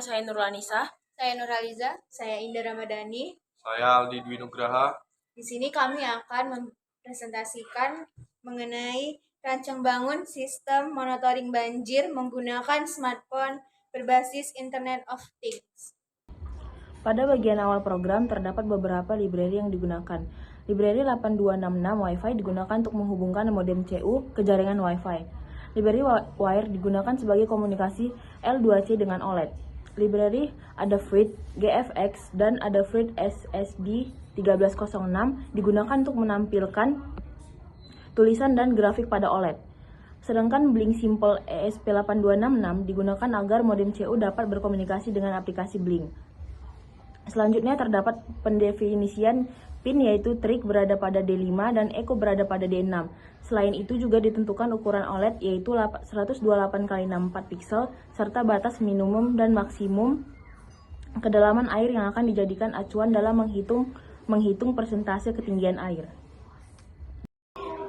saya Nurlanisa. Saya Nuraliza. Saya Indah Ramadhani. Saya Aldi Dwi Nugraha. Di sini kami akan mempresentasikan mengenai rancang bangun sistem monitoring banjir menggunakan smartphone berbasis Internet of Things. Pada bagian awal program terdapat beberapa library yang digunakan. Library 8266 Wi-Fi digunakan untuk menghubungkan modem CU ke jaringan Wi-Fi. Library Wire digunakan sebagai komunikasi L2C dengan OLED. Library Adafruit GFX dan Adafruit SSD 1306 digunakan untuk menampilkan tulisan dan grafik pada OLED. Sedangkan Blink Simple ESP8266 digunakan agar modem CU dapat berkomunikasi dengan aplikasi Blink. Selanjutnya terdapat pendefinisian pin yaitu trig berada pada D5 dan echo berada pada D6. Selain itu juga ditentukan ukuran OLED yaitu 128x64 pixel serta batas minimum dan maksimum kedalaman air yang akan dijadikan acuan dalam menghitung persentase ketinggian air.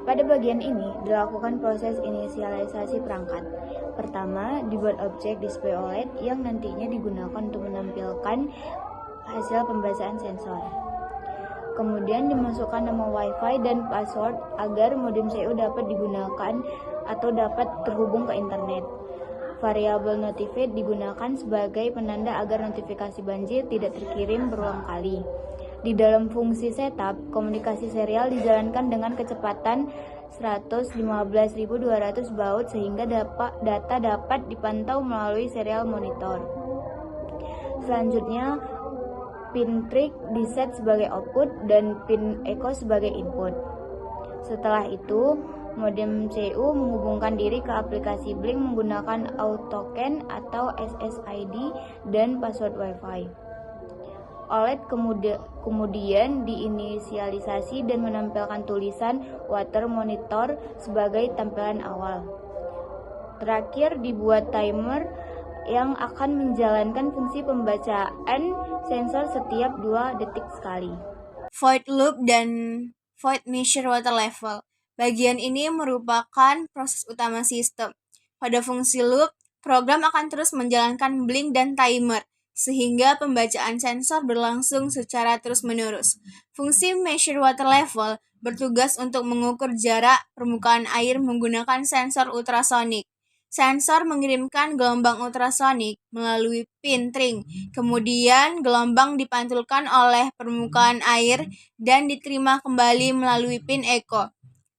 Pada bagian ini dilakukan proses inisialisasi perangkat. Pertama, dibuat objek display OLED yang nantinya digunakan untuk menampilkan hasil pembacaan sensor. Kemudian dimasukkan nama Wi-Fi dan password agar modem CU dapat digunakan atau dapat terhubung ke internet. Variabel notified digunakan sebagai penanda agar notifikasi banjir tidak terkirim berulang kali. Di dalam fungsi setup, komunikasi serial dijalankan dengan kecepatan 115.200 baud sehingga data dapat dipantau melalui serial monitor. Selanjutnya, pin trig diset sebagai output dan pin echo sebagai input. Setelah itu, modem CU menghubungkan diri ke aplikasi Blink menggunakan AutoCAN atau SSID dan password Wi-Fi. OLED kemudian diinisialisasi dan menampilkan tulisan Water Monitor sebagai tampilan awal. Terakhir dibuat timer yang akan menjalankan fungsi pembacaan sensor setiap 2 detik sekali. Void loop dan void measure water level. Bagian ini merupakan proses utama sistem. Pada fungsi loop, program akan terus menjalankan blink dan timer, sehingga pembacaan sensor berlangsung secara terus-menerus. Fungsi measure water level bertugas untuk mengukur jarak permukaan air menggunakan sensor ultrasonik. Sensor mengirimkan gelombang ultrasonik melalui pin trig, kemudian gelombang dipantulkan oleh permukaan air dan diterima kembali melalui pin echo.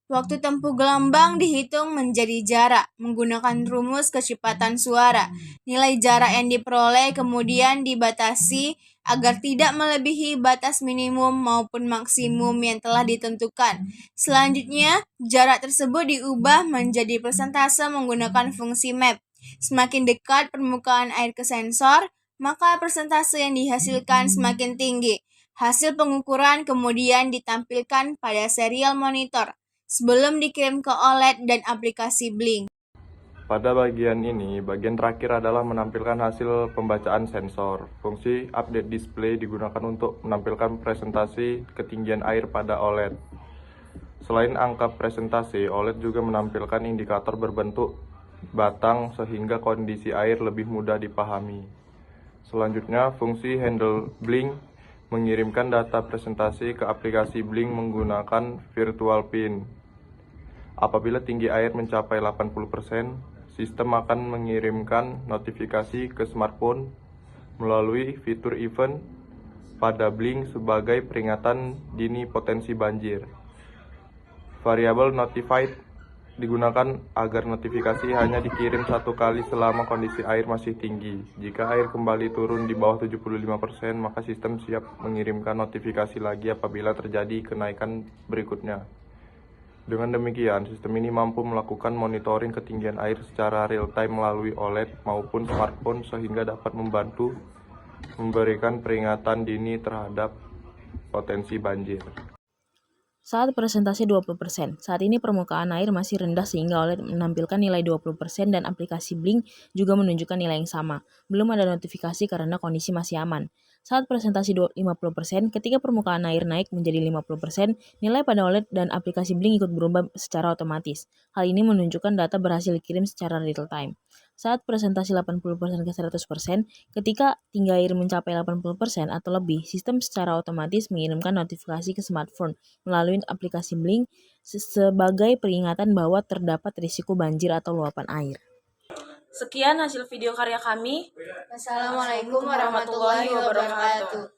Waktu tempuh gelombang dihitung menjadi jarak menggunakan rumus kecepatan suara. Nilai jarak yang diperoleh kemudian dibatasi agar tidak melebihi batas minimum maupun maksimum yang telah ditentukan. Selanjutnya, jarak tersebut diubah menjadi persentase menggunakan fungsi map. Semakin dekat permukaan air ke sensor, maka persentase yang dihasilkan semakin tinggi. Hasil pengukuran kemudian ditampilkan pada serial monitor sebelum dikirim ke OLED dan aplikasi Blink. Pada bagian ini, bagian terakhir adalah menampilkan hasil pembacaan sensor. Fungsi update display digunakan untuk menampilkan presentasi ketinggian air pada OLED. Selain angka presentasi, OLED juga menampilkan indikator berbentuk batang sehingga kondisi air lebih mudah dipahami. Selanjutnya, fungsi handle Blink mengirimkan data presentasi ke aplikasi Blink menggunakan virtual pin. Apabila tinggi air mencapai 80%, sistem akan mengirimkan notifikasi ke smartphone melalui fitur event pada Blink sebagai peringatan dini potensi banjir. Variabel notified digunakan agar notifikasi hanya dikirim satu kali selama kondisi air masih tinggi. Jika air kembali turun di bawah 75%, maka sistem siap mengirimkan notifikasi lagi apabila terjadi kenaikan berikutnya. Dengan demikian, sistem ini mampu melakukan monitoring ketinggian air secara real-time melalui OLED maupun smartphone sehingga dapat membantu memberikan peringatan dini terhadap potensi banjir. Saat presentasi 20%, saat ini permukaan air masih rendah sehingga OLED menampilkan nilai 20% dan aplikasi Blink juga menunjukkan nilai yang sama. Belum ada notifikasi karena kondisi masih aman. Saat presentasi 50%, ketika permukaan air naik menjadi 50%, nilai pada OLED dan aplikasi Blink ikut berubah secara otomatis. Hal ini menunjukkan data berhasil dikirim secara real time. Saat presentasi 80% ke 100%, ketika tinggi air mencapai 80% atau lebih, sistem secara otomatis mengirimkan notifikasi ke smartphone melalui aplikasi Blink sebagai peringatan bahwa terdapat risiko banjir atau luapan air. Sekian hasil video karya kami. Wassalamualaikum warahmatullahi wabarakatuh.